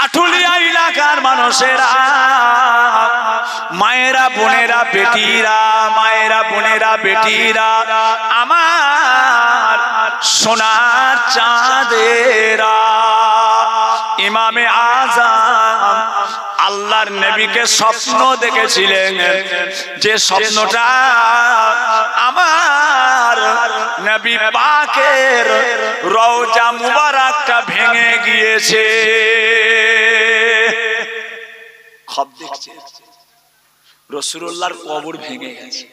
আটুলিয়া এলাকার মানুষেরা, মায়েরা বোনেরা বেটিরা, মায়েরা বোনেরা বেটিরা, আমার সোনার চাঁদেরা, ইমামে আজম আল্লাহর নবীকে স্বপ্ন দেখেছিলেন, যে স্বপ্নটা আমার নবী পাকের রওজা মুবারকটা ভেঙে গিয়েছে। খব দেখছে রাসূলুল্লাহর কবর ভেঙে গেছে,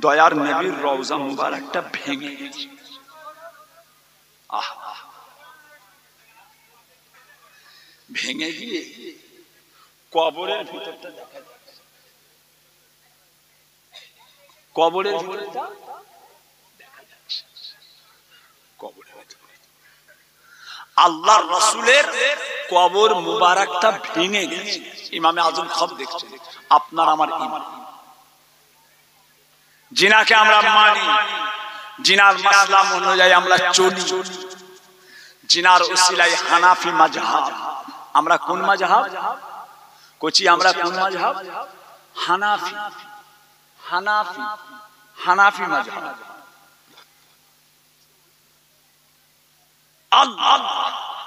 দয়ার নবীর রওজা মুবারকটা ভেঙে গেছে। আহা, ভেঙে গিয়ে কবরের ভিতরটা দেখা যাচ্ছে, কবরের ভিতরটা দেখা যাচ্ছে, কবরের ভিতরে আল্লাহর রাসূলের কবর মুবারকটা ভেঙে গেছে। ইমামে আজম খব দেখছেন, আপনার আমার ইমান, জিনাকে আমরা মানি, জিনার মাসলাম অনুযায়ী আমরা চলি, জিনার উসিলায় হানাফি মাযহাব। আমরা কোন মাযহাব কোচি? আমরা কোন মাযহাব? হানাফি, হানাফি, হানাফি মাযহাব। আল্লাহ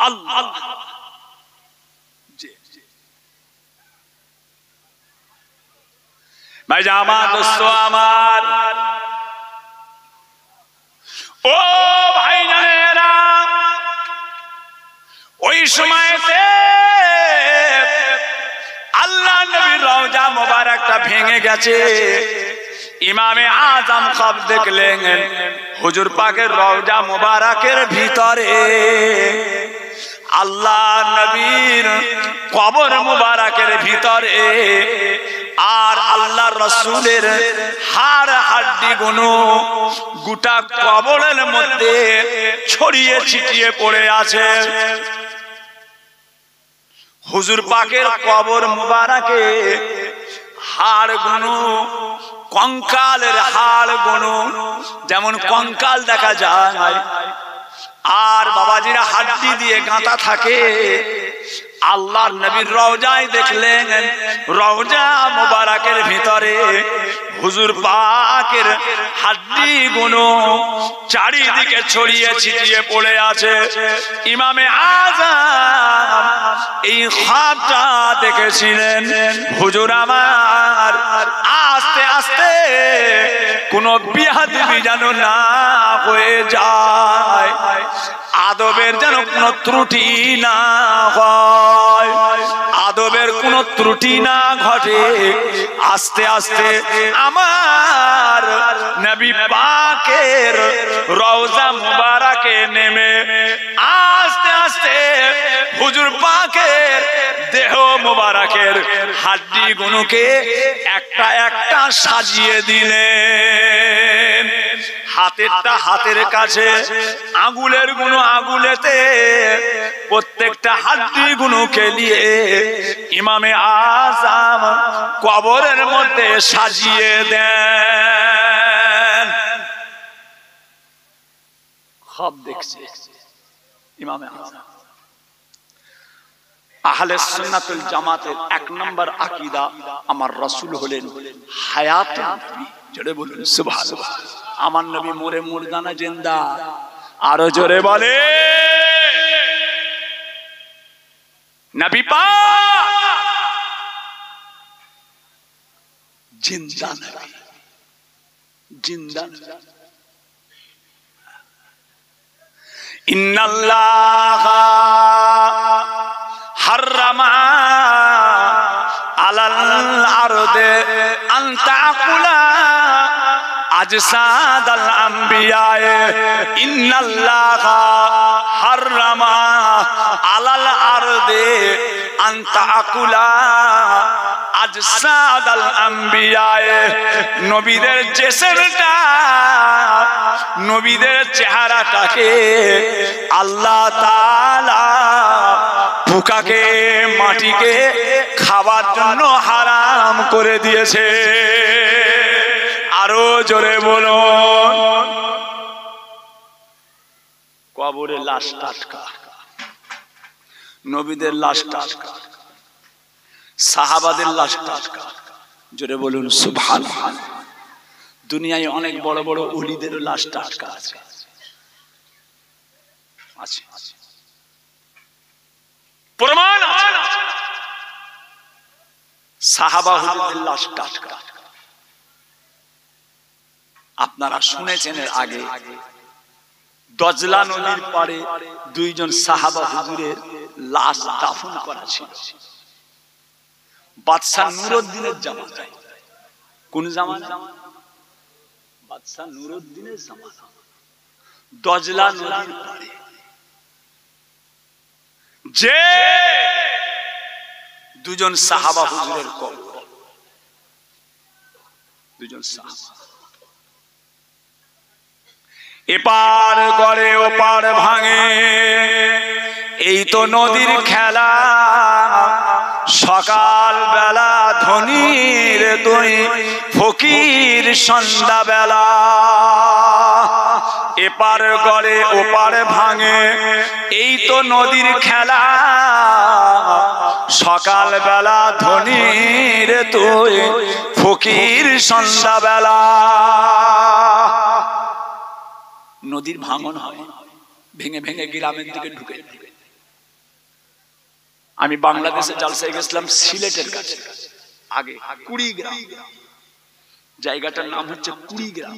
আল্লাহ জি ভাই আমার দোস্ত আমার, ও ভাই জানেরা, ওই সময়তে আল্লাহ নবীর রওজা মুবারকটা ভেঙে গেছে। ইমামে আজম খব দেখলেন হুজুর পাকের রওজা মুবারকের ভিতরে আল্লাহ নবীর কবর মুবারকের ভিতরে আর আল্লাহর রাসূলের হাড় হাড্ডি গুলো গোটা কবরের মধ্যে ছড়িয়ে ছিটিয়ে পড়ে আছে। হুজুর পাকের কবর মুবারকে হাড় গুলো, কঙ্কালের হাড় গুলো, যেমন কঙ্কাল দেখা যায় আর বাবাজিরা হাড্ডি দিয়ে গাঁথা থাকে, আল্লাহর নবীর রওজায় দেখলেন রওজা মুবারকের ভিতরে হুজুর পাকের হাড্ডি গুলো চারিদিকে ছড়িয়ে ছিটিয়ে পড়ে আছে। ইমামে আজম এই খাবটা দেখেছিলেন, হুজুর আমার আস্তে আস্তে কোনো বিয়াদবি যেন না হয়ে যায়, আদবের যেন কোনো ত্রুটি না হয়, আদবের কোনো ত্রুটি না ঘটে। আস্তে আস্তে আমার নবী পাকের রওজা মুবারকে নেমে আস্তে আস্তে হুজুর পাকের দেহ মুবারকের হাড্ডি গুলোকে একটা একটা সাজিয়ে দিলেন। হাতেরটা হাতের কাছে, আঙ্গুলের গুলো আঙ্গুলেতে, প্রত্যেকটা হাড্ডি গুলোকে নিয়ে ইমামে আজম কবরের মধ্যে সাজিয়ে দেন। সব দেখছে ইমামে আজম। আহলে সুন্নাতুল জামাতের এক নম্বর আকীদা, আমার রাসূল হলেন হায়াতুন নবী। জোরে বলুন সুবহানাল্লাহ। আমার নবী মরে মুর্দানা জিন্দা, আরো জোরে বলে নবী পাক জিন্দা নবী, জিন্দা নবী। ইন্নাল্লাহা হাররামা আলাল আরদে আন তাকুলা আজসাদাল আম্বিয়া। ইন্নাল্লাহা হাররামা আলাল আরদে আন তাকুলা আজসাদাল আম্বিয়া। নবীদের জিসমটা, নবীদের চেহারাটাকে আল্লাহ তাআলা পোকাকে, মাটিকে খাবার জন্য হারাম করে দিয়েছে। আরো জোরে বলুন। কবরে লাশ টাটকা, নবীদের লাশ টাটকা, সাহাবাদের লাশ টাটকা। জোরে বলুন সুবহানাল্লাহ। দুনিয়ায় অনেক বড় বড় ওলিদের লাশ টাটকা আছে, প্রমাণ আছে। সাহাবা হুজুরদের লাশ টাটকা। আপনারা শুনেছেন এর আগে দজলা নদীর পাড়ে দুইজন সাহাবা হুজুরের লাশ দাফন করা ছিল বাদশাহ নুরউদ্দিনের জামানায়। কোন জামানা? বাদশাহ নুরউদ্দিনের জামানা। দজলা নদীর পাড়ে যে দুজন সাহাবা হুজুরের কবর, দুজন সাহাবা, এপার গড়ে ওপার ভাঙে, এই তো নদীর খেলা। সকাল বেলা ধনীর দুই ফকির সন্ধ্যা বেলা। এপার গড়ে ওপার ভাঙে, এই তো নদীর খেলা। সকাল বেলা ধনীর দুই ফকির সন্ধ্যা বেলা। নদীর ভাঙন হয়, ভেঙে ভেঙে গ্রামের দিকে ঢুকে। আমি বাংলাদেশে জালসায় গেছিলাম সিলেটের কাছে, আগে কুড়িগ্রাম, জায়গাটার নাম হচ্ছে কুড়িগ্রাম।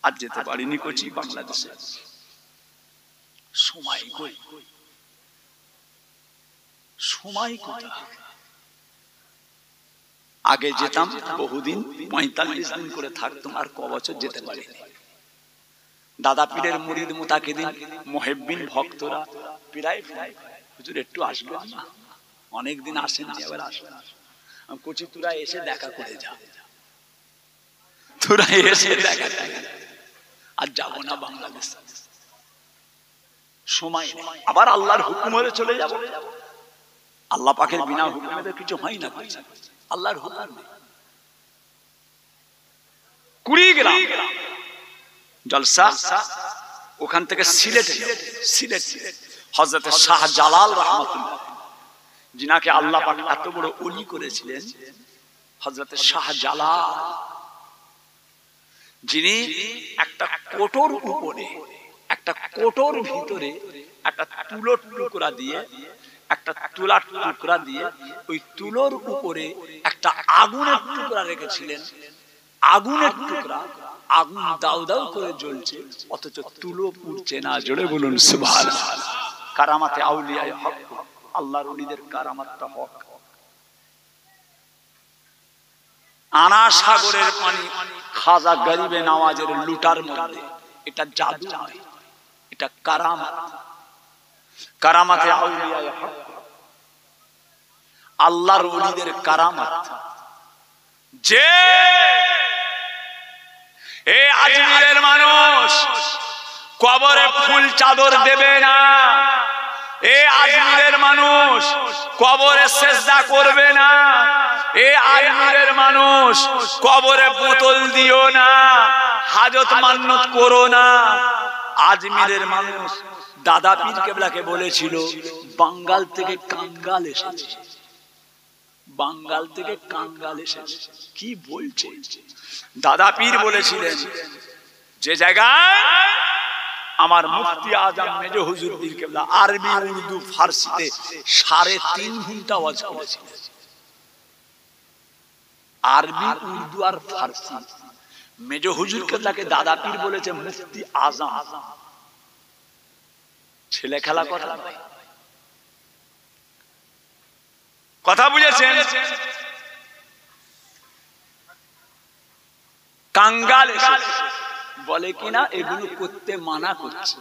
আজ যেতে পারিনি কোচি বাংলাদেশে, সময় কই, সময় কোথায়। আগে যেতাম বহুদিন, 45 দিন করে থাকতাম, আর ক বছর যেতে পারিনি। দাদা পীরের মুরিদ মুতাকিদিন মুহিব্বিন ভক্তরা প্রায় হুজুর একটু আসবেন না, অনেকদিন আসেন, এবার আসবেন। কোচি তোরা এসে দেখা করে যা, তোরা এসে দেখা করে। আর যাবো না বাংলাদেশ, সময় নেই। আবার আল্লাহর হুকুম হলে চলে যাব। আল্লাহ পাকের বিনা হুকুমে তো কিছু হয় না, আল্লাহর হুকুম নেই। কুড়িগ্রাম জলসা, ওখান থেকে সিলেটে, সিলেট হযরত শাহজালাল রাহমাতুল্লাহ, যিনাকে আল্লাহ পাক এত বড় ওলি করেছিলেন, হযরত শাহজালাল, যিনি একটা কোটর উপরে, একটা কোটর ভিতরে একটা তুলোর টুকরা দিয়ে, একটা তুলার টুকরা দিয়ে, ওই তুলোর উপরে একটা আগুনের টুকরা রেখেছিলেন। আগুনের টুকরা, আগুন দাউ দাউ করে জ্বলছে, অথচ তুলো পুড়ছে না। জোরে বলুন সুবহানাল্লাহ। কারামাতে আউলিয়া হক, আল্লাহর ওলিদের কারামাতটা হক। আনা সাগরের পানি খাজা গরিবে নওয়াজের লুটার মধ্যে, এটা জাদু নয়, এটা কারামাত। কারামাতে আউলিয়া হক, আল্লাহর ওলিদের কারামাত। যে এ আজমিরের মানুষ কবরে ফুল চাদর দেবে না, এ আজমিরের মানুষ কবরে সেজদা করবে না, এ আজমিরের মানুষ কবরে বোতল দিও না, হাজত মান্নত করো না। আজমিরের মানুষ দাদা পীর কেবলাকে বলেছিল, বাঙ্গাল থেকে কাঙ্গাল এসেছে, বাঙ্গাল থেকে কাঙ্গাল এসেছে। কি বলছে? দাদা পীর বলেছিলেন, যে জায়গায় আমার মুফতি আজম মেজো হুজুর পীর কেবলা আরবি উর্দু ফারসিতে 3.5 ঘন্টা ওয়াজ করেছিলেন। আরবি উর্দু আর ফারসি। মেজো হুজুর কেবলাকে দাদা পীর বলেছে মুফতি আজম। ছেলে খেলা কথা নয়, কথা বুঝেছেন? কাঙ্গাল বলে কিনা এগুলো করতে মানা করছে।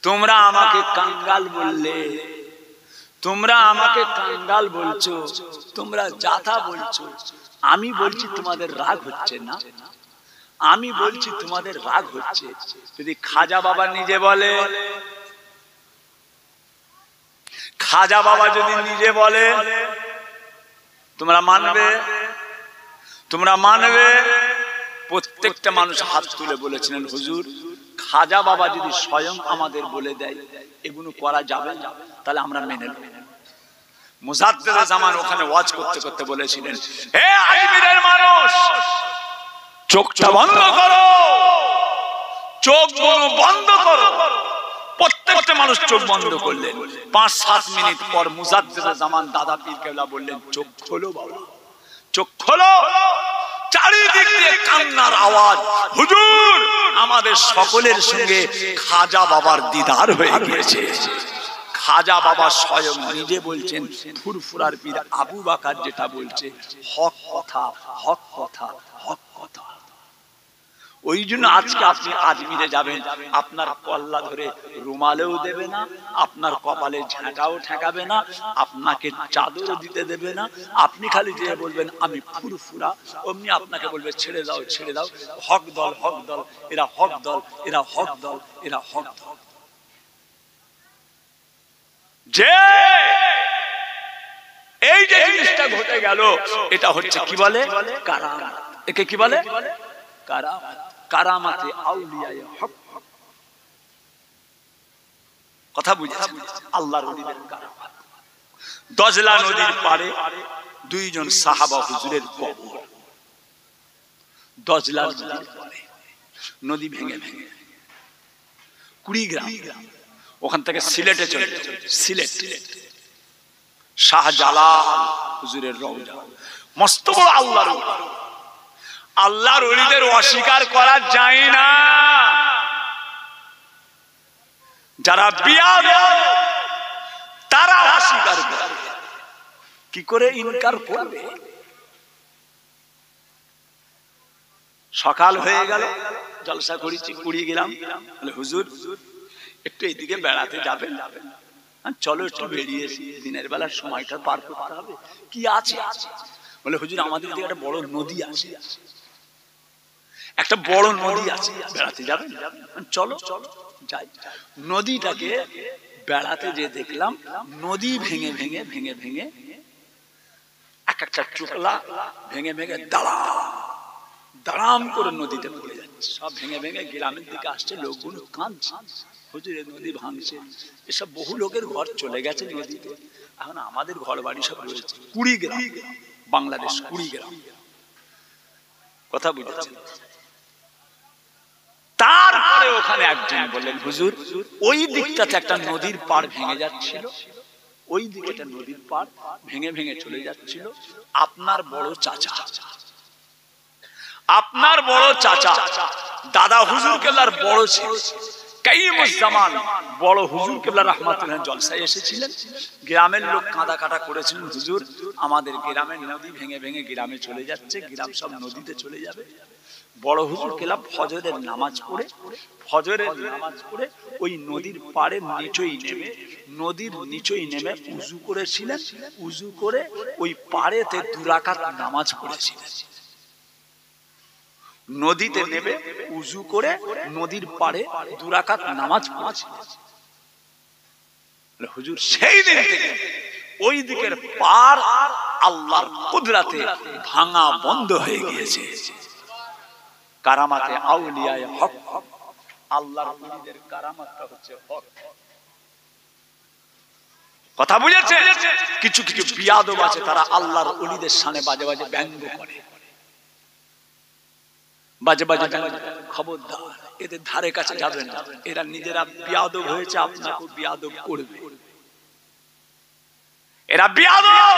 তোমরা আমাকে কাঙ্গাল বললে, তোমরা আমাকে কাঙ্গাল বলছো, তোমরা জাতা বলছো। আমি বলছি তোমাদের রাগ হচ্ছে না, আমি বলছি তোমাদের রাগ হচ্ছে। যদি খাজা বাবা নিজে বলে, খাজা বাবা যদি নিজে বলে, তোমরা মানবে? তোমরা মানবে? প্রত্যেকটা মানুষ হাত তুলে বলেছিলেন, হুজুর খাজা বাবা যদি স্বয়ং আমাদের বলে দেয় এগুলো করা যাবে না, তাহলে আমরা মেনে নেব। মুজাদ্দেদ জামান ওখানে ওয়াজ করতে করতে বলেছিলেন, হে আজমিরের মানুষ, চোখটা বন্ধ করো, চোখ বন্ধ করো। প্রত্যেকটা মানুষ চোখ বন্ধ করলেন। 5-7 মিনিট পর মুজাদ্দেদ জামান দাদা পীর কেবলা বললেন, চোখ খোলো বাবা, চোখ খোলো। চারিদিক দিয়ে কান্নার আওয়াজ। হুজুর, আমাদের সকলের সঙ্গে খাজা বাবার দিদার হয়ে গিয়েছে। খাজা বাবা স্বয়ং নিজে বলছেন, ফুরফুরার পীর আবু বাকার যেটা বলছে, হক কথা, হক কথা, হক কথা। ওই জন্য আজকে আপনি আজমিরে যাবেন, আপনার কল্লা ধরে রুমালেও দেবে না, আপনার কপালে ঝাঁটাও ঠেকাবে না, আপনাকে চাদরও দিতে দেবে না। আপনি খালি যে বলবেন আমি ফুরফুরা, অমনি আপনাকে বলবে ছেড়ে দাও, ছেড়ে দাও, হক দল, হক দল, এরা হক দল, এরা হক দল, এরা হক দল। যে এই যে জিনিসটা ঘটে গেল, এটা হচ্ছে কি বলে? কারামাত। একে কি বলে? কারামাত। কারামাতে আউলিয়ায়ে হক। কথা বুঝেছেন? আল্লাহর ওলিদের কারামাত। দজলা নদীর পাড়ে দুইজন সাহাবা হুজুরের কবর। দজলা নদীর পাড়ে নদী ভেঙে ভেঙে কুড়িগ্রাম, ওখান থেকে সিলেটে চলে যাবে। সিলেট শাহজালাল হুজুরের রওজা, মস্ত বড় আল্লাহর ওলি। আল্লাহর ওলিদের অস্বীকার করা যায় না। যারা বিয়াদব তারা অস্বীকার করে। কি করে ইনকার করবে? সকাল হয়ে গেল, জলসা করেছি, কুড়িয়ে গেলাম, বলে হুজুর একটু এইদিকে বেড়াতে যাবেন? চলো একটু বেরিয়েছি, দিনের বেলার সময়টা পার করতে হবে। কি আছে? বলে হুজুর আমাদের দিকে একটা বড় নদী আছে, একটা বড় নদী আছে, বেড়াতে যাবেন? চলো যাই। নদীটাকে বেড়াতে যে দেখলাম, নদী ভেঙে ভেঙে ভেঙে ভেঙে এক একটা চোখলা ভেঙে ভেঙে দাঁড়াম করে নদীতে পড়ে যাচ্ছে। সব ভেঙে ভেঙে গ্রামের দিকে আসছে, লোকগুলো কাঁদছে, হুজুরের নদী ভাঙছে। এসব বহু লোকের ঘর চলে গেছে নদীতে, এখন আমাদের ঘর বাড়ি সব রয়েছে। কুড়িগ্রাম, বাংলাদেশ কুড়িগ্রাম। কথা বুঝেছেন? তারপরে ওখানে একজন বললেন, হুজুর ওই দিকটাতে একটা নদীর পাড় ভেঙে যাচ্ছিল, ওই দিকে একটা নদীর পাড় ভেঙে ভেঙে চলে যাচ্ছিল। আপনার বড় চাচা, আপনার বড় চাচা দাদা হুজুর কেবলার বড় ছেলে কাইয়ুমুজ্জামান বড় হুজুর কেবলা রাহমাতুল্লাহ জলসায় এসেছিলেন। গ্রামের লোক কাঁদা কাটা করেছিলেন, হুজুর আমাদের গ্রামের নদী ভেঙে ভেঙে গ্রামে চলে যাচ্ছে, গ্রাম সব নদীতে চলে যাবে। বড় হুজুর কেবলা ফজরের নামাজ পড়ে ওই নদীর পাড়ে নদীর নিচেই নেমে উজু করেছিলেন। উজু করে ওই পাড়েতে 2 রাকাত নামাজ পড়েছিলেন। নদীতে নেমে উজু করে নদীর পাড়ে 2 রাকাত নামাজ পড়েছিলেন। হুজুর সেই দিন থেকে ওই দিকের পার আল্লাহর কুদরতে ভাঙা বন্ধ হয়ে গিয়েছে। কারামাতে আউলিয়ায়ে হক, আল্লাহর ওলিদের কারামাতটা হচ্ছে হক। কথা বুঝেছেন? কিছু কিছু বিয়াদব আছে, তারা আল্লাহর ওলিদের সামনে বাজে বাজে ব্যঙ্গ করে, বাজে বাজে খবরদার, এদের ধারে কাছে যাবেন না। এরা নিজেরা বিয়াদব হয়েছে, আপনাকে বিয়াদব করবে। এরা বিয়াদব,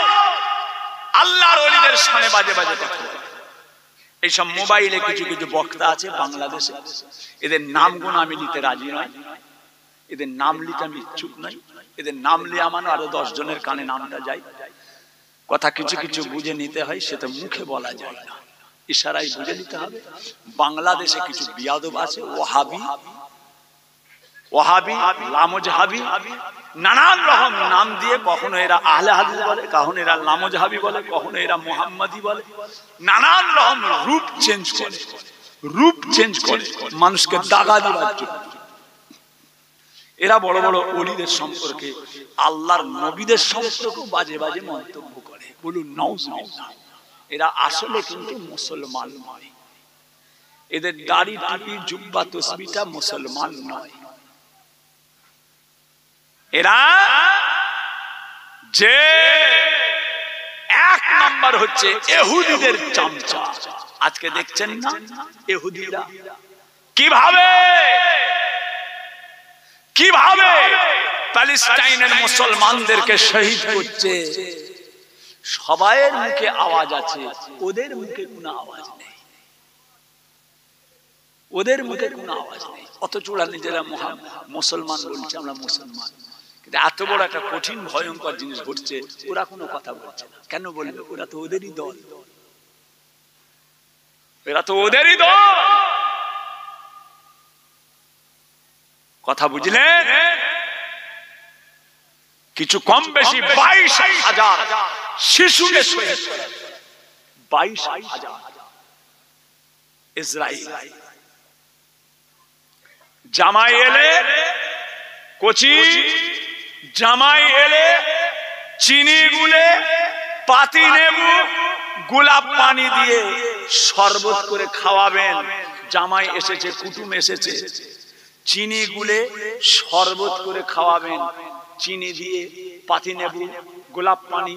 আল্লাহর ওলিদের সামনে বাজে বাজে কথা বলে। এইসব মোবাইলে কিছু কিছু বক্তা আছে বাংলাদেশে, এদের নামগুলো আমি নিতে রাজি নয়, এদের নাম নিতে আমি ইচ্ছুক নই। এদের নাম লিয়ে আমার আরো 10 জনের কানে নামটা যায়। কথা কিছু কিছু বুঝে নিতে হয়, সেটা মুখে বলা যায় না, ইশারায় বুঝে নিতে হবে। বাংলাদেশে কিছু বিয়াদব আছে, ওয়াহাবি, লামজহাবি, নানান রকম নাম দিয়ে কখনো এরা আহলে হাদিস বলে, কখনো এরা লামজহাবি বলে, কখনো এরা মুহাম্মাদি বলে, নানান রকম রূপ চেঞ্জ করে মানুষকে দাগা দেওয়ার জন্য। এরা বড় বড় ওলিদের সম্পর্কে, আল্লাহর নবীদের সম্পর্কে বাজে বাজে মন্তব্য করে। বলুন নাউজুবিল্লাহ। এরা আসলে কিন্তু মুসলমান নয়, এদের দাড়ি টুপি জুব্বা তসবিটা মুসলমান নয়। এরা যে এক নাম্বার হচ্ছে ইহুদিদের চামচা। আজকে দেখছেন না ইহুদিরা কিভাবে প্যালেস্টাইনের মুসলমানদেরকে শহীদ করছে। সবাইয়ের মুখে আওয়াজ আছে, ওদের মুখে কোনো আওয়াজ নেই, ওদের মুখে কোনো আওয়াজ নেই। অথচ ওরা নিজেরা মুসলমান বলছে আমরা মুসলমান, কিন্তু এত বড় একটা কঠিন ভয়ঙ্কর জিনিস ঘটছে, ওরা কোনো কথা বলছে না। কেন বলবে? ওরা তো ওদেরই দল, এরা তো ওদেরই দল। কথা বুঝলেন? কিছু কম বেশি 22,000 শিশুকে শহীদ করে, 22,000 ইসরায়েল। জামাই এলে কচি, জামাই এলে চিনি গুলে, পাতি নেবু, গোলাপ পানি দিয়ে শরবত করে খাওয়াবেন। জামাই এসেছে, কুটুম এসেছে, চিনি গুলে শরবত করে খাওয়াবেন, চিনি দিয়ে, পাতি নেবু, গোলাপ পানি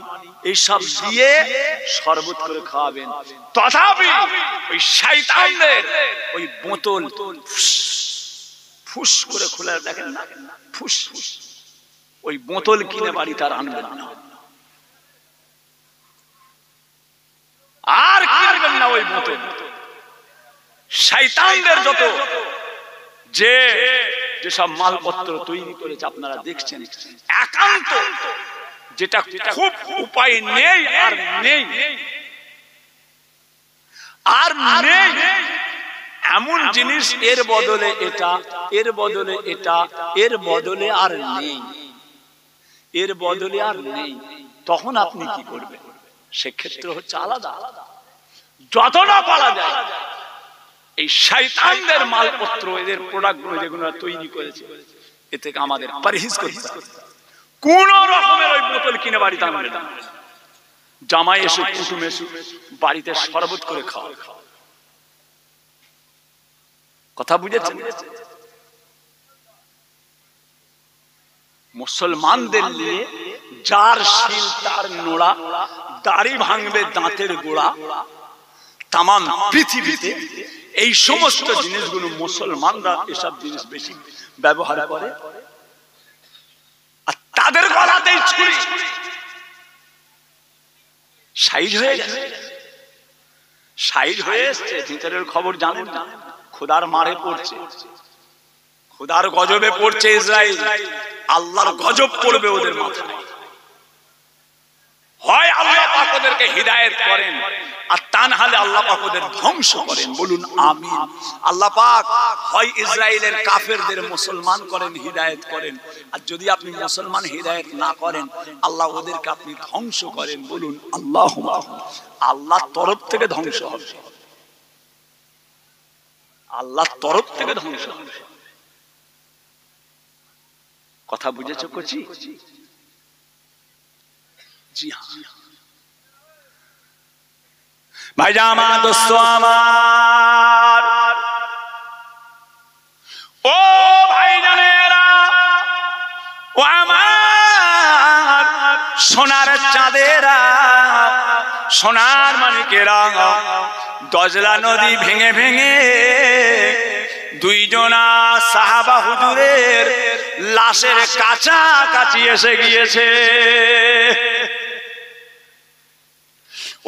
এইসব দিয়ে শরবত করে খাওয়াবেন। তথাপি ওই শয়তানদের ওই বোতল ফুস করে খোলা, দেখেন না, ফুস, ওই বোতল কিনে বাড়ি তার আনবেন না, আর কিনবেন না ওই বোতল। শয়তানদের যত যেসব মালপত্র তৈরি করেছে আপনারা দেখছেন, একান্ত যেটা খুব উপায় নেই আর নেই এমন জিনিস, এর বদলে এটা, এর বদলে এটা, এর বদলে আর নেই, এর বদলে আর নেই। তখন আপনি কি করবেন? সেক্ষেত্রে হচ্ছে আলাদা। যত না পারা যায় এই শয়তানদের মালপত্র, এদের প্রোডাক্টগুলো যেগুলো তৈরি করেছে, এ থেকে আমাদের পরহেজ করতে হবে। কোন রকমের ওই বোতল কিনে বাড়িতে আনবেন না। জামাই এসে, কুটুম এসে বাড়িতে শরবত করে খাওয়া। কথা বুঝেছেন? মুসলমানদের নিয়ে যার শিল তার নোড়া, দাড়ি ভাঙবে দাঁতের গোড়া। তামাম পৃথিবীতে এই সমস্ত জিনিসগুলো মুসলমানরা এসব জিনিস বেশি ব্যবহার করে, আর তাদের গলাতেই ছুরি। শহীদ হয়ে গেছে, শহীদ হয়ে এসছে, ভিতরের খবর জানেন না। খোদার মারে পড়ছে, খোদার গজবে পড়ছে ইসরায়েল। আল্লাহর গজব পড়বে ওদের মাথায়। হয় আল্লাহ পাক ওদেরকে হিদায়াত করেন, আর তা না হলে আল্লাহ পাক ওদের ধ্বংস করেন। বলুন আমিন। আল্লাহ পাক হয় ইসরায়েলের কাফেরদের মুসলমান করেন, হিদায়াত করেন, আর যদি আপনি মুসলমান হিদায়াত না করেন, আল্লাহ ওদেরকে আপনি ধ্বংস করেন। বলুন আল্লাহুম্মা। আল্লাহর তরফ থেকে ধ্বংস হবে, আল্লাহর তরফ থেকে ধ্বংস হবে। কথা বুঝেছো কচি? জি হ্যাঁ ভাইজামা, দোস্ত আমার, ও ভাইজানেরা, ও আমার সোনার চাঁদেরা, সোনার মানিকেরা, দজলা নদী ভেঙে ভেঙে দুইজনা সাহাবা হুজুরের লাশের কাছাকাছি এসে গিয়েছে।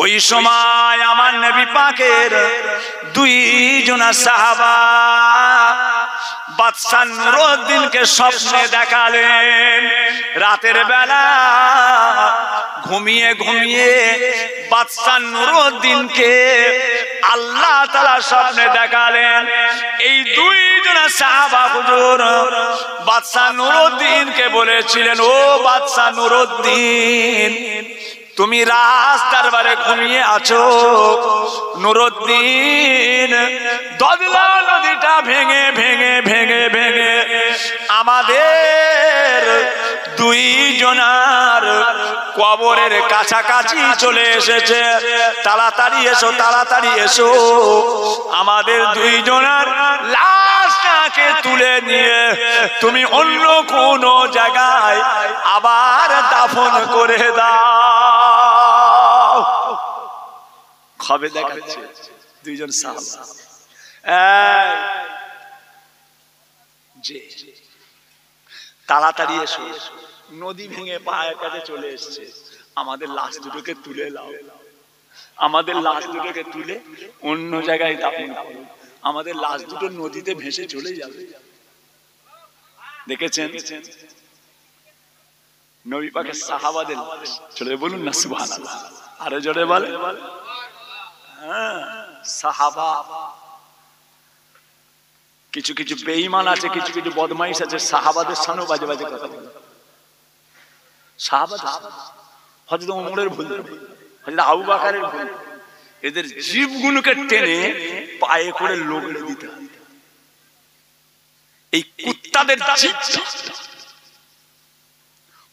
ওই সময় আমার নবী পাকের দুইজনা সাহাবা বাদশা নুরউদ্দিনকে স্বপ্নে দেখালেন। রাতের বেলা ঘুমিয়ে ঘুমিয়ে বাদশা নুরউদ্দিনকে আল্লাহ তাআলা স্বপ্নে দেখালেন। এই দুইজনা সাহাবা হুজুর বাদশা নুরউদ্দিনকে বলেছিলেন, ও বাদশা নুরউদ্দিন, তুমি রাজ দরবারে ঘুমিয়ে আছো। নুরউদ্দিন দজলা নদীটা ভেঙে ভেঙে ভেঙে ভেঙে আমাদের দুইজনার কবরের কাছাকাছি চলে এসেছে। তাড়াতাড়ি এসো, তাড়াতাড়ি এসো, আমাদের দুইজনার লাশটাকে তুলে নিয়ে তুমি অন্য কোন জায়গায় আবার দাফন করে দাও। খবর দেখাচ্ছে দুইজন সাহাবা, তাড়াতাড়ি এসো, নদী ভেঙে পায়ের কাছে চলে এসছে, আমাদের লাশ দুটোকে তুলে নাও, আমাদের লাশ দুটোকে তুলে অন্য জায়গায় দাফন করো, আমাদের লাশ দুটো নদীতে ভেসে চলে যাবে। দেখেছেন নবী পাকের সাহাবাদের লাশ চলে, বলুন না সুবহানাল্লাহ, আরো জোরে বলে। সাহাবা, কিছু কিছু বেঈমান আছে, কিছু কিছু বদমাইশ আছে, সাহাবাদের সামনেও বাজে বাজে কথা বলে। সাহাবা হযরত ওমরের ভুল, হযরত আবু বকরের ভুল, এদের জীবগুলোকে টেনে পায়ে করে লোগড়ে দিতে হয়। এই কুত্তাদের জীব,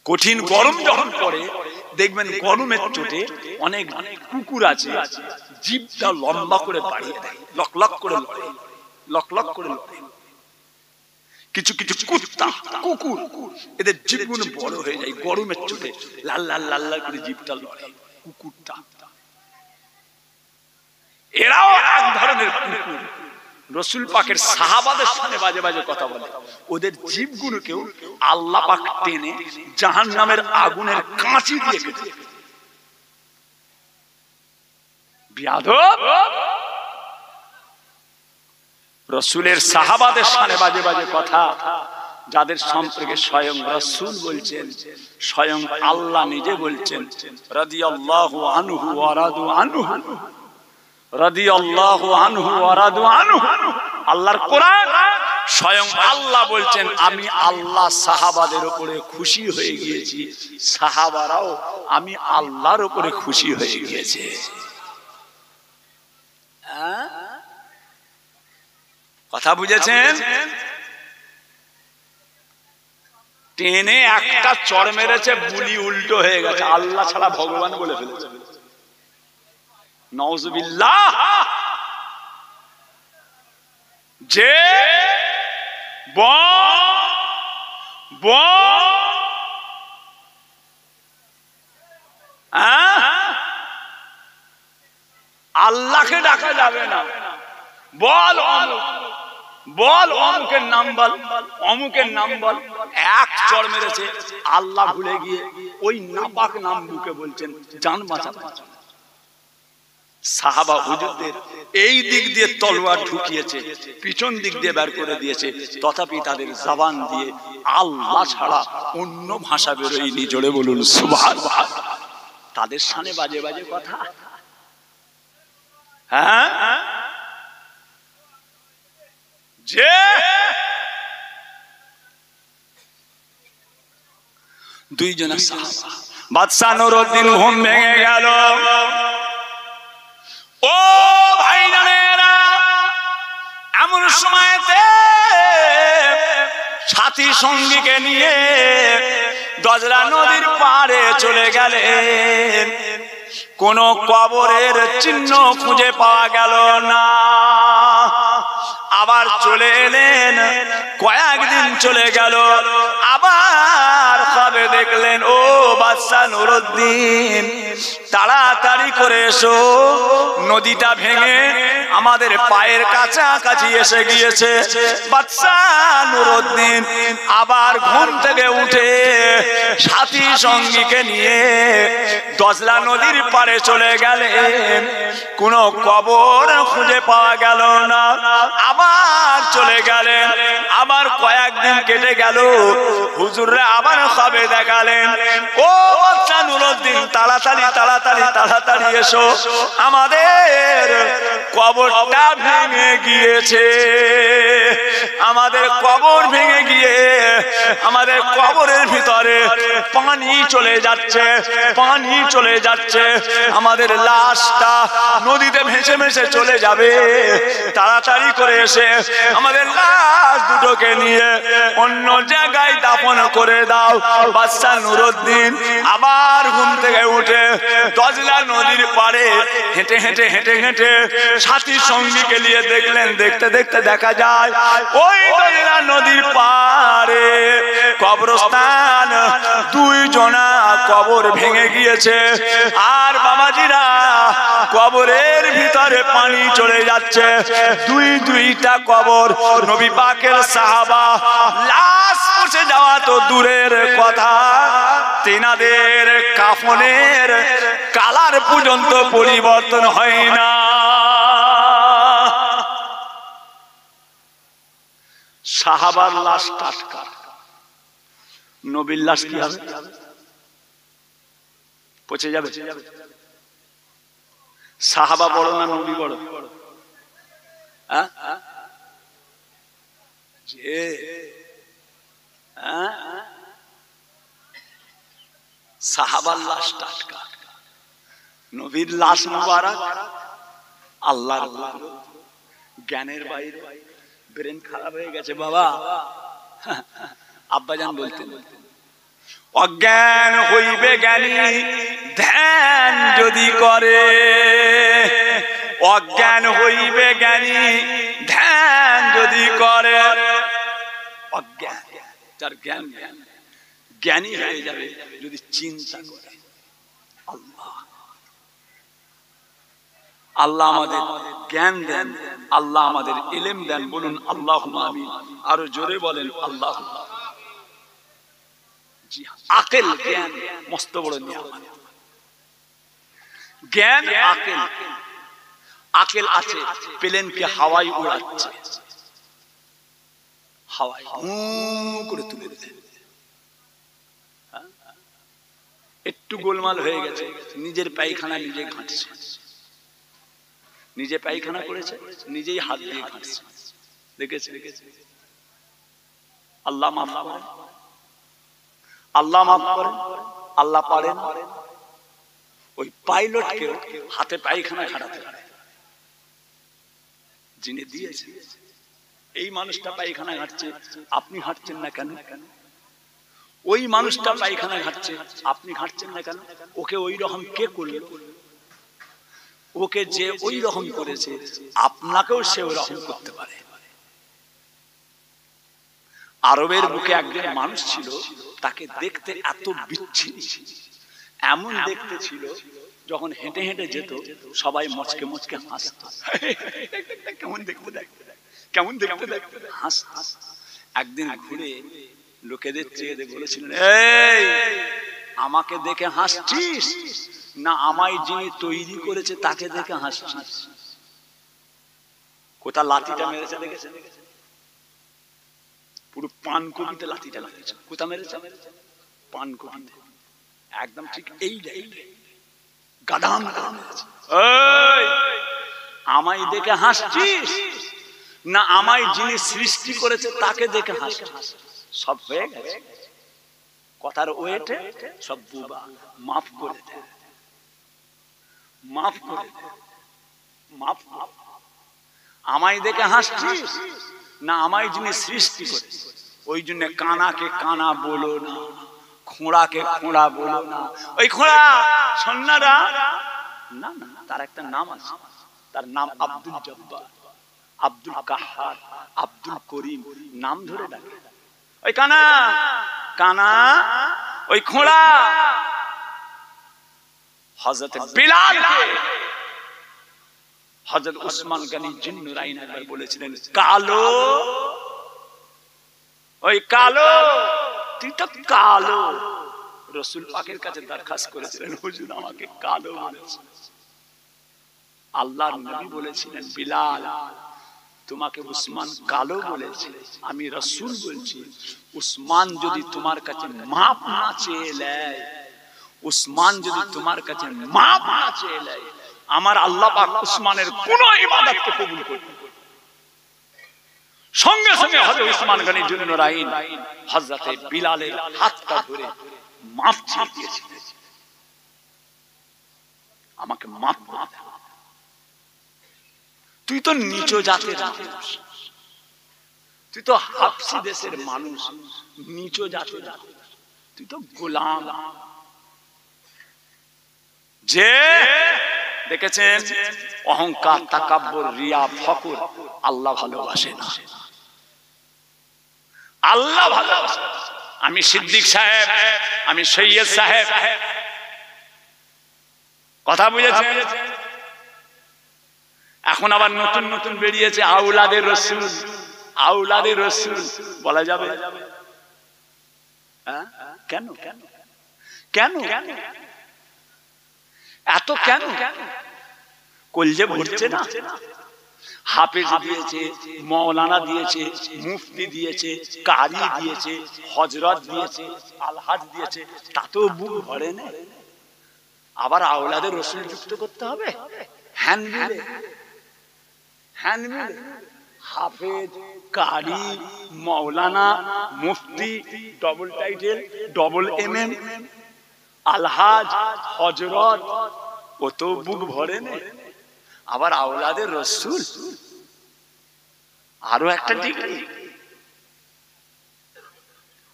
কঠিন গরম যখন পড়ে দেখবেন গরমের চোটে অনেক কুকুর আছে, জীবটা লম্বা করে বাড়িয়ে দেয়, লক লক করে লড়ে, লক লক করে লড়ে। কিছু কিছু কুত্তা কুকুর এদের জীবগুলো বড় হয়ে যায় গরমের চোটে, লাল লাল লাল লাল করে জীবটা লড়ে। কুকুরটা এরাও এক ধরনের কুকুর। রাসূল পাকের সাহাবাদের সামনে বাজে বাজে কথা বলে, ওদের জীবগুলোকেও আল্লাহ পাক টেনে জাহান্নামের আগুনের কাঁচি দিয়ে কেটে। বিয়াদব রাসূলের সাহাবাদের সামনে বাজে বাজে কথা, যাদের সম্পর্কে স্বয়ং রাসূল বলছেন, স্বয়ং আল্লাহ নিজে বলছেন রাদিয়াল্লাহু আনহু ওয়া রাদু আনহু, রাদিয়াল্লাহু আনহু ওয়া রাদু আনহু। আল্লাহর কোরআন, স্বয়ং আল্লাহ বলছেন আমি আল্লাহ সাহাবাদের উপরে খুশি হয়ে গিয়েছি, সাহাবারাও আমি আল্লাহর উপরে খুশি হয়ে গিয়েছে। কথা বুঝেছেন? টেনে একটা চড় মেরেছে, বুলি উল্টো হয়ে গেছে, আল্লাহ ছাড়া ভগবান বলে ফেলেছে। নাউজুবিল্লাহ। যে আল্লাহকে ডাকা যাবে না, বল অমুক, বল অমুকের নাম বল, অমুকের নাম বল, এক চড় মেরেছে, আল্লাহ ভুলে গিয়ে ওই নাপাক নাম বুকে বলছেন জান বাঁচাবার জন্য। সাহাবা হুজুরদের এই দিক দিয়ে তলোয়ার ঢুকিয়েছে, পিছন দিক দিয়ে বের করে দিয়েছে, তথাপি তাদের জবান দিয়ে আল্লাহ ছাড়া অন্য ভাষা বেরোয়নি। জোরে বলুন সুবহানাল্লাহ। তাদের সামনে বাজে বাজে কথা। হ্যাঁ, যে দুইজনা সাহাবা, বাদশা নুরউদ্দিন ঘুম ভেঙে গেল। ও ভাই জানেরা, এমন সময়তে সাথী সঙ্গীকে নিয়ে দজরা নদীর পাড়ে চলে গেলেন। কোন কবরের চিহ্ন খুঁজে পাওয়া গেল না। আবার চলে এলেন, কয়েকদিন চলে গেল, আবার কবে দেখলেন ও বাদশা নুরউদ্দিন তাড়াতাড়ি করে এসো, নদীটা ভেঙে আমাদের পায়ের কাছাকাছি এসে গিয়েছে। বাদশা নুরউদ্দিন আবার ঘুম থেকে উঠে সাথী সঙ্গীকে নিয়ে দজলা নদীর পাড়ে চলে গেলেন। কোন কবর খুঁজে পাওয়া গেল না। আবার চলে গেলেন, আবার কয়েকদিন কেটে গেল, হুজুররা আবার কবে দেখালেন ও বাদশা নুরউদ্দিন তাড়াতাড়ি তাড়াতাড়ি তাড়াতাড়ি এসো, আমাদের কবরটা ভেঙে গিয়েছে, আমাদের কবর ভেঙে গিয়ে আমাদের আমাদের কবরের ভিতরে পানি চলে যাচ্ছে, পানি চলে যাচ্ছে, আমাদের লাশটা নদীতে ভেসে ভেসে চলে যাবে। তাড়াতাড়ি করে এসে আমাদের লাশ দুটোকে নিয়ে অন্য জায়গায় দাফন করে দাও। বাদশা নুরউদ্দিন আবার ঘুম থেকে উঠে দজলা নদীর পাড়ে হেঁটে হেঁটে হেঁটে হেঁটে সাথী সঙ্গীকে নিয়ে দেখলেন। দেখতে দেখতে দেখা যায় ওই দজলা নদীর পাড়ে কবরস্থান, দুই জনা কবর ভেঙে গিয়েছে। আর বাবাজিরা কবরের ভিতরে পানি চলে যাচ্ছে, দুইটা কবর। নবী পাকের সাহাবা লাশ পচে যাওয়া তো দূরের কথা, তেনাদের কাফনের কালার পর্যন্ত পরিবর্তন হয় না। সাহাবার লাশ টাটকা, নবীর লাশ কি হবে? পচে যাবে। সাহাবা বড় না নবী বড়? সাহাবার লাশ টাটকা, নবীর লাশ মুবারক। আল্লাহর জ্ঞানের বাইরে, ব্রেন খারাপ হয়ে গেছে বাবা। আব্বাজান বলতেন অজ্ঞান হইবে জ্ঞানী ধ্যান যদি করে, অজ্ঞান হইবে জ্ঞানী ধ্যান যদি করে। অজ্ঞান তার জ্ঞান জ্ঞানী হয়ে যাবে যদি চিন্তা করে। আল্লাহ আল্লাহ আমাদের জ্ঞান দেন, আল্লাহ আমাদের ইলম দেন। বলুন আল্লাহুম্মা আমিন। আরো জোরে বলেন আল্লাহুম্মা। জি, আকল জ্ঞান মস্ত বড় নিয়ামত। জ্ঞান আকল, আকল আছে প্লেনকে হাওয়ায় উড়াচ্ছে, হাওয়ায় করে তুলে দেয়। একটু গোলমাল হয়ে গেছে, নিজের পায়খানা নিজে ঘাঁটছে, নিজে পায়খানা করেছে, নিজেই হাত দিয়ে ঘাঁটছে। দেখেছে? আল্লাহ মাফ করেন, আল্লাহ মাফ করেন। আল্লাহ পারেন ওই পাইলটকে হাতে পায়খানা ঘাটাতে পারে, যিনি দিয়েছে। এই মানুষটা পায়খানা ঘাটছে, আপনি হাঁটছেন না কেন? ওই মানুষটা পায়খানা ঘাটছে, আপনি ঘাটছেন না কেন? ওকে ওই রকম কে করলো? ওকে যে ওই রকম করেছে, আপনাকেও সে ওই রকম করতে পারে। আরবের বুকে একজন মানুষ ছিল, তাকে দেখতে এত বিচ্ছিরি, এমন দেখতে ছিল, যখন হেঁটে হেঁটে যেত সবাই মচকে মচকে হাসতো। কেমন দেখতে দেখতে, কেমন দেখতে দেখতে হাস হাস। একদিন ঘুরে লোকেদের চেয়ে বলেছিলেন, এই আমাকে দেখে হাসছিস না আমায় যিনি তৈরি করেছে তাকে দেখে হাসছিস? কোথা লাঠিটা মেরেছে দেখেছেন? পুরো পানকপিতে লাঠিটা মেরেছে। কোথা মেরেছে? পানকপিতে। একদম ঠিক এই গাদাম গাদাম মেরেছে। এই আমায় দেখে হাসছিস না আমায় যিনি সৃষ্টি করেছে তাকে দেখে হাসছিস? সব হয়ে গেছে, কথার ওয়েটে সব বুবা। মাফ করে দে, মাফ করে দে, মাফ। আমায় দেখে হাসছিস না আমায় যিনি সৃষ্টি করেছে? ওই জন্য কানাকে কানা বলো না, খোঁড়াকে খোঁড়া বলো না। ওই খোঁড়া সন্ন্যারা না, না, তার একটা নাম আছে, তার নাম আব্দুল জব্বার, আব্দুল কাহার, আব্দুল করিম, নাম ধরে ডাকে। ওই কানা কানা, ওই খোঁড়া হযরত বিলালকে হযরত উসমান গনি জিন্নুরাইন একবার বলেছিলেন, কালো, ওই কালো, তুই তো কালো। রাসূল পাকের কাছে দরখাস্ত করেছিলেন, হুজুর আমাকে কালো বলেছে। আল্লাহর নবী বলেছিলেন, বিলাল তোমাকে উসমান কালো বলেছে, আমি রাসূল বলছি, উসমান যদি তোমার কাছে মাপ না চেয়ে নেয়, উসমান যদি তোমার কাছে মাপ না চেয়ে নেয়, আমার আল্লাহ পাক উসমানের কোন ইবাদতকে কবুল করবে না। সঙ্গে সঙ্গে হযরত উসমান গনি জুন্নুরাইন হযরতে বিলালের হাতটা ধরে মাফ চেয়ে দিয়েছিলেন, আমাকে মাফ করে দাও, তুই তো নিচ জাতের মানুষ, তুই তো হাবশি দেশের মানুষ, নিচ জাতের, তুই তো গোলাম। যে দেখেছেন অহংকার, তাকাব্বুর, রিয়া, ফখর আল্লাহ ভালোবাসে না, আল্লাহ ভালোবাসে। আমি সিদ্দিক সাহেব, আমি সৈয়দ সাহেব, কথা বুঝেছেন? এখন আবার নতুন নতুন বেরিয়েছে আওলাদে রসুল, আওলাদে রসুল বলা যাবে? কেন কেন কেন এত কেন? কলজে ভরছে না? হাফেজ দিয়েছে, মৌলানা দিয়েছে, মুফতি দিয়েছে, কারি দিয়েছে, হযরত দিয়েছে, আলহাজ দিয়েছে, তাতেও বুক ভরে না। আবার আওলাদে রসুল যুক্ত করতে হবে হ্যান্ডবিলে, হ্যান্ডবিলে হাফেজ, কারি, মৌলানা, মুফতি, ডবল টাইটেল, ডবল এমএম, আলহাজ, হযরত, ও তো বুক ভরে না। আবার আওলাদের রসুল, আরো একটা ডিগ্রি।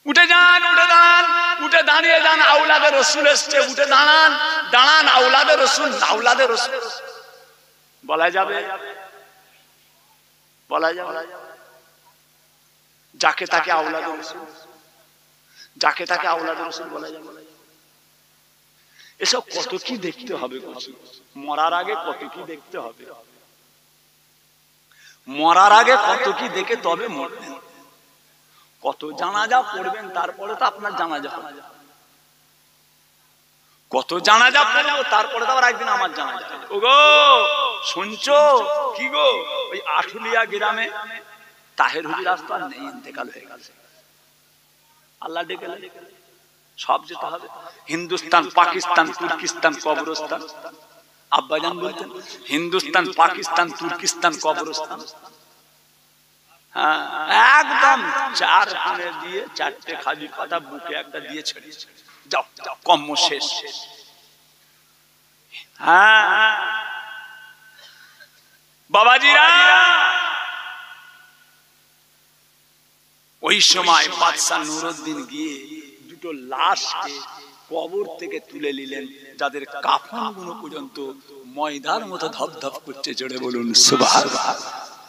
উঠে যান, উঠে দাঁড়ান, উঠে দাঁড়িয়ে যান, আওলাদের রসুল এসছে, উঠে দাঁড়ান, দাঁড়ান, আওলাদের রসুল, আওলাদের রসুল বলা যাবে? বলা যাবে? যাকে তাকে আওলাদের রসুল, যাকে তাকে আওলাদের রসুল বলা যাবে? এসব কত কি দেখতে হবে, মরার আগে কত কি দেখতে হবে, মরার আগে কত কি দেখে তবে মরবেন। কত জানাজা পড়বেন, তারপরে তো আপনার জানাজা হবে। কত জানাজা পড়বো, তারপরে তো আবার একদিন আমার জানাজা। ও গো শুনছো কি গো, ওই আশুলিয়া গ্রামে তাহের হুজুর রাস্তা নেই, ইন্তেকাল হয়ে গেছে, আল্লাহ ডেকে সব যেতে হবে। হিন্দুস্তান, পাকিস্তান, তুর্কিস্তান, কবরস্তান। আব্বাজান বলতেন হিন্দুস্তান, পাকিস্তান, তুর্কিস্তান, কবরস্তান। হ্যাঁ, একদম চার কোণে দিয়ে চারটে খালি পাতা বুকে একটা দিয়ে ছেড়ে যাও, কর্ম শেষ। হ্যাঁ বাবাজিরা, ওই সময় বাদশাহ নুরউদ্দিন গিয়ে দুটো লাশকে কবর থেকে তুলে নিলেন, যাদের কাফনগুলো পর্যন্ত ময়দার মতো ধপধপ করছে। জোরে বলুন সুবহানাল্লাহ।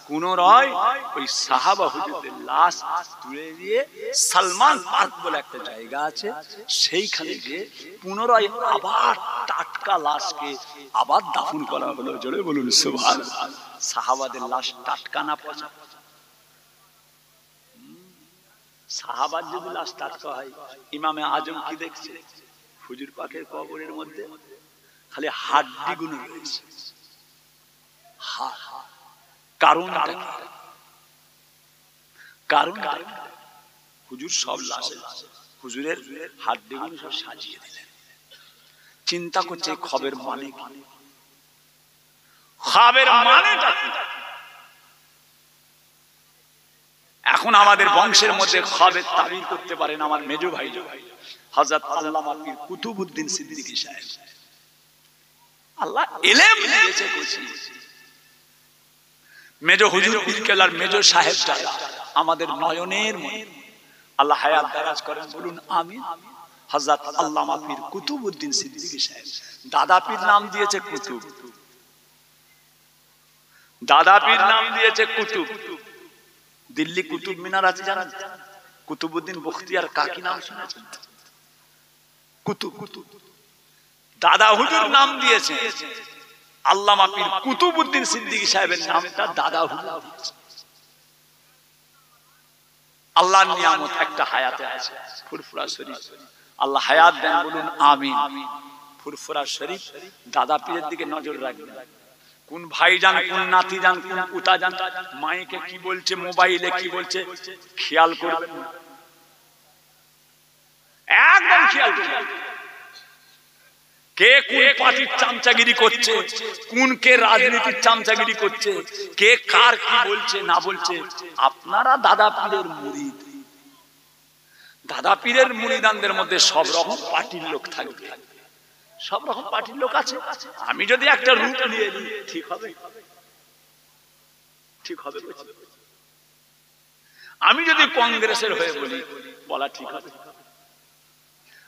পুনরায় ওই সাহাবা হুজুরদের লাশ তুলে দিয়ে সালমান পার্ক বলে একটা জায়গা আছে, সেইখানে গিয়ে পুনরায় আবার টাটকা লাশকে আবার দাফন করা হলো। জোরে বলুন সুবহানাল্লাহ। সাহাবাদের লাশ টাটকা না পচা? সাহাবার যদি লাশ টাটকা হয়, ইমামে আজম কি দেখছে? হুজুর পাকের কবরের মধ্যে খালি হাড্ডি গুলো রয়েছে। কারণ হুজুর সব লাশে হুজুরের হাড্ডি গুলো সব সাজিয়ে দিলেন। চিন্তা করছে খবর মানে কি? খবর মানেটা কি? এখন আমাদের বংশের মধ্যে খবর তাবির করতে পারেন আমার মেজো ভাই হযরত আল্লামা পীর কুতুবউদ্দিন সিদ্দিকী সাহেব। আল্লাহ ইলম দিয়েছে খুশি। মেজো হুজুর পীর কেবলার মেজো সাহেব দাদা আমাদের নয়নের মনে আল্লাহ হায়াত দারাজ করেন, বলুন আমিন। হযরত আল্লামা পীর কুতুবউদ্দিন সিদ্দিকী সাহেব, দাদা পীর নাম দিয়েছে কুতুব, দাদা পীর নাম দিয়েছে কুতুব। দিল্লি কুতুব মিনার আছে জানেন? কুতুবউদ্দিন বখতিয়ার কাকি নাম শুনেছেন? কুতুব। দাদা হুজুর নাম দিয়েছে, আল্লামা পীর কুতুবউদ্দিন সিদ্দিকী সাহেবের নামটা দাদা হুজুর দিয়েছে। আল্লাহর নিয়ামত একটা হায়াতে আছে ফুরফুরা শরীফ। আল্লাহ হায়াত দেন, বলুন আমিন। ফুরফুরা শরীফ দাদা পীরের দিকে নজর রাখবেন। কোন ভাই যান, কোন নাতি যান, কোন পুতা যান, মাইকে কি বলছে, মোবাইলে কি বলছে, খেয়াল করবেন, একদম খেয়াল করবেন। কে কোন পার্টির চামচাগিরি করছে, কোন কে রাজনীতির চামচাগিরি করছে, কে কার কি বলছে না বলছে। আপনারা দাদা পীরের মুরিদ, দাদা পীরের মুরিদানদের মধ্যে সব রকম পার্টির লোক থাকবে, সব রকম পার্টির লোক আছে। আমি যদি একটা রুট নিয়ে নিই ঠিক হবে? ঠিক হবে? আমি যদি কংগ্রেসের হয়ে বলি বলা ঠিক হবে?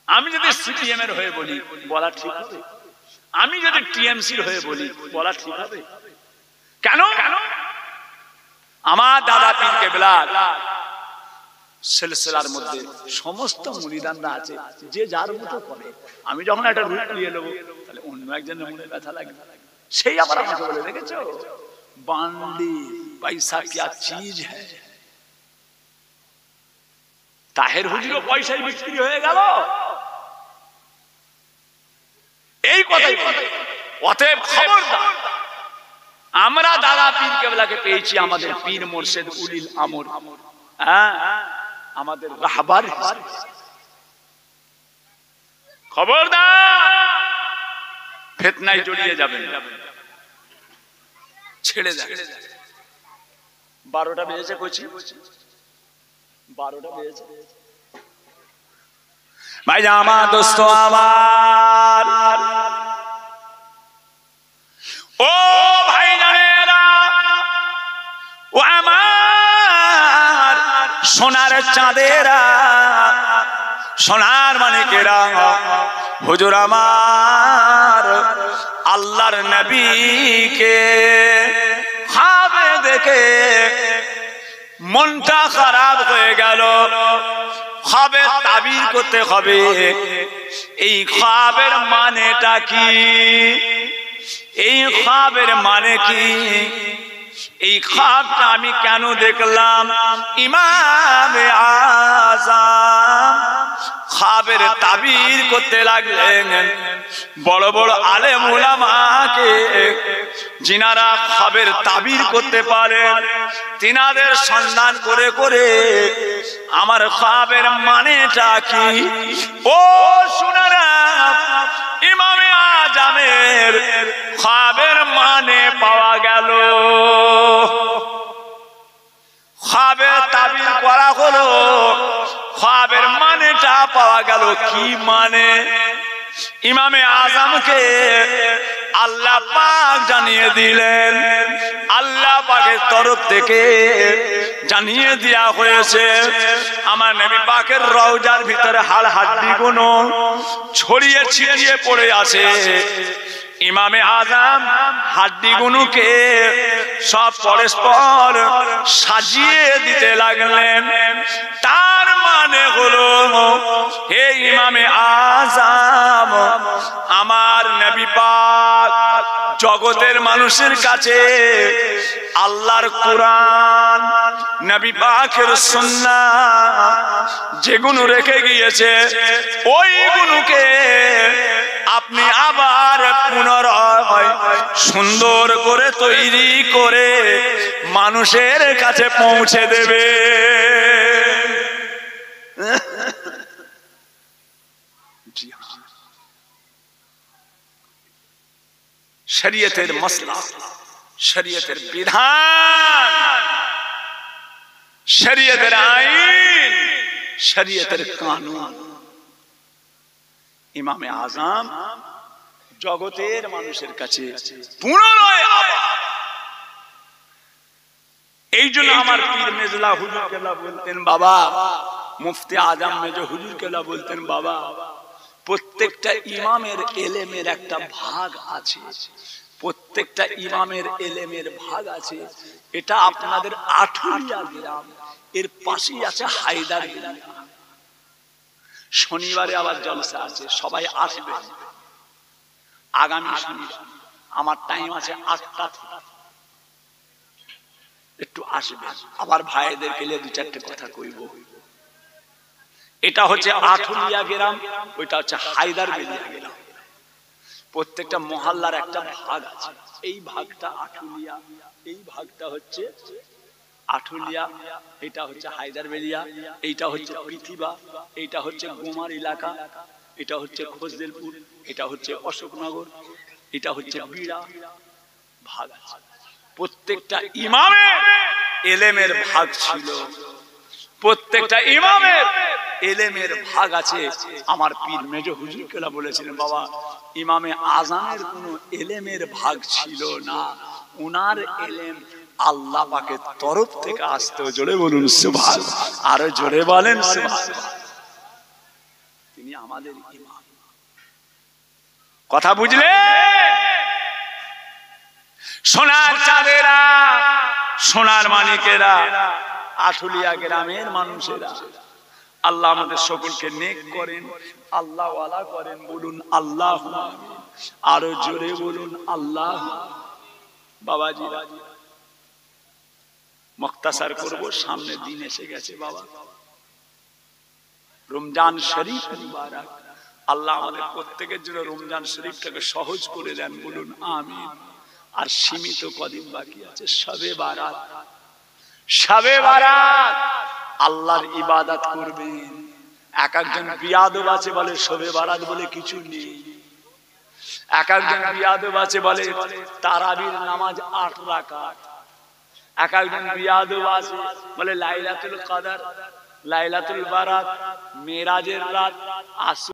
আমি যদি সিপিএম এর হয়ে বলি বলা ঠিক হবে? আমি যদি টিএমসির হয়ে বলি বলা ঠিক হবে? কেন? আমার দাদা পীর কেবলার সিলসিলার মধ্যে সমস্ত মুরিদানরা আছে, যে যার মতো করে। আমি যখন একটা রূপ নিয়ে নেবো তাহলে অন্য একজনের মনে ব্যথা লাগবে, সেই আবার আমাকে বলে, দেখেছো বান্ডি পয়সা क्या चीज है। তাহের হুজুরও পয়সায় বিক্রি হয়ে গেল, এই কথাই। অতএব খবরদার, আমরা দাদা পীর কেবলাকে পেয়েছি আমাদের পীর মুর্শিদ উলিল আমর, আমাদের রাহবার। খবরদার ফিতনায় জড়িয়ে যাবেন, ছেড়ে দেন। 12টা বেজেছে, কইছি 12টা বেজেছে। ভাই আমার দোস্ত আমার, ও ভাই জানেরা, ও আমার সোনার চাঁদেরা, সোনার মানিকেরা, হুজুর আমার আল্লাহর নবীকে খাবে দেখে মনটা খারাপ হয়ে গেল। খাবে তাবির করতে হবে। এই খাবের মানেটা কি? এই খাবের মানে কি? এই খাবটা আমি কেন দেখলাম? ইমামে আযম খাবের তাবির করতে লাগলেন। বড় বড় আলেম উলামাকে যিনারা খাবের তাবির করতে পারেন, তিনাদের সন্ধান করে করে আমার খাবের মানেটা কি ও শুনারা, ইমামে আযমের খাবের মানে পাওয়া গেল। খাবের তাবির করা হলো, খাবের মানেটা পাওয়া গেল। কি মানে? ইমামে আযমকে আল্লাহ পাক জানিয়ে দিলেন, আল্লাহ পাকের তরফ থেকে জানিয়ে দেয়া হয়েছে আমার নবী পাকের রওজার ভিতরে হাড় হাড্ডি গুলো ছড়িয়ে ছিটিয়ে পড়ে আছে। ইমামে আযম হাড্ডিগুলোকে সব পরস্পর সাজিয়ে দিতে লাগলেন। তার মানে হলো, হে ইমামে আযম, আমার নবী পাক জগতের মানুষের কাছে আল্লাহর কোরআন, নবী পাকের সুন্নাহ যেগুলো রেখে গিয়েছে, ওইগুলোকে আপনি আবার পুনরায় সুন্দর করে তৈরি করে মানুষের কাছে পৌঁছে দেবে। শরীয়তের মসলা, শরীয়তের বিধান, শরীয়তের আইন, শরীয়তের কানুন ইমামে আযম জগতের মানুষের কাছে পুনরায় আবার। এই জন্য আমার পীর মেজলা হুজুর কেবলা বলতেন, বাবা মুফতি আজম মেজো হুজুর কেবলা বলতেন, বাবা প্রত্যেকটা ইমামের এলেমের একটা ভাগ আছে, প্রত্যেকটা ইমামের এলেমের ভাগ আছে। এটা আপনাদের আঠুলিয়া গ্রাম, এর পাশেই আছে হায়দার গ্রাম। শনিবারে আবার জলসা আছে, সবাই আসবে। আগামী শনিবার আমার টাইম আছে 8টা থেকে, একটু আসবে। আবার ভাইদেরকে নিয়ে 2-4টে কথা কইব। এটা হচ্ছে আঠুলিয়া গ্রাম, ওইটা হচ্ছে হায়দার বেলিয়া গ্রাম। প্রত্যেকটা মহল্লার একটা ভাগ আছে। এই ভাগটা আঠুলিয়া, এই ভাগটা হচ্ছে আঠুলিয়া, এটা হচ্ছে হায়দার বেলিয়া, এইটা হচ্ছে পৃথিবা, এইটা হচ্ছে গোমার এলাকা, এটা হচ্ছে খোসদেলপুর, এটা হচ্ছে অশোকনগর, এটা হচ্ছে বিড়া, ভাগ আছে। প্রত্যেকটা ইমামের এলেমের ভাগ ছিল, প্রত্যেকটা ইমামের এলেমের ভাগ আছে। আমার পীর মেজ হুজুর কেলা বলেছিলেন, বাবা ইমামে আজানের কোনো এলেমের ভাগ ছিল না, উনার এলেম আল্লাহ পাকের তরফ থেকে আসতো। জোরে বলুন সুবহানাল্লাহ, আরো জোরে বলেন সুবহানাল্লাহ। তিনি আমাদের ইমাম। কথা বুঝলে? সোনার চাঁদেরা, সোনার মানিকেরা, আশুলিয়া গ্রামের মানুষেরা, আল্লাহ আমাদের সকলকে নেক করেন, আল্লাহ ওয়ালা করেন। বলুন আল্লাহ, আরো জোরে বলুন আল্লাহ। বাবাজিরা মুক্তাসার করব, সামনে দিন এসে গেছে বাবা, রমজান শরীফ মুবারক। আল্লাহ আমাদের প্রত্যেকের জন্য রমজান শরীফটাকে সহজ করে দেন, বলুন আমিন। আর সীমিত কদিন বাকি আছে, শবে বারাত, শবে বারাত আল্লাহর ইবাদত করবেন। এক একজন বিয়াদব আছে বলে শবে বারাত বলে কিছু নেই, এক একজন বিয়াদব আছে বলে তারাবির নামাজ 8 রাকাত, এক একজন বিয়াদব আছে বলে লাইলাতুল কদর, লাইলাতুল বারাত, মেরাজের রাত,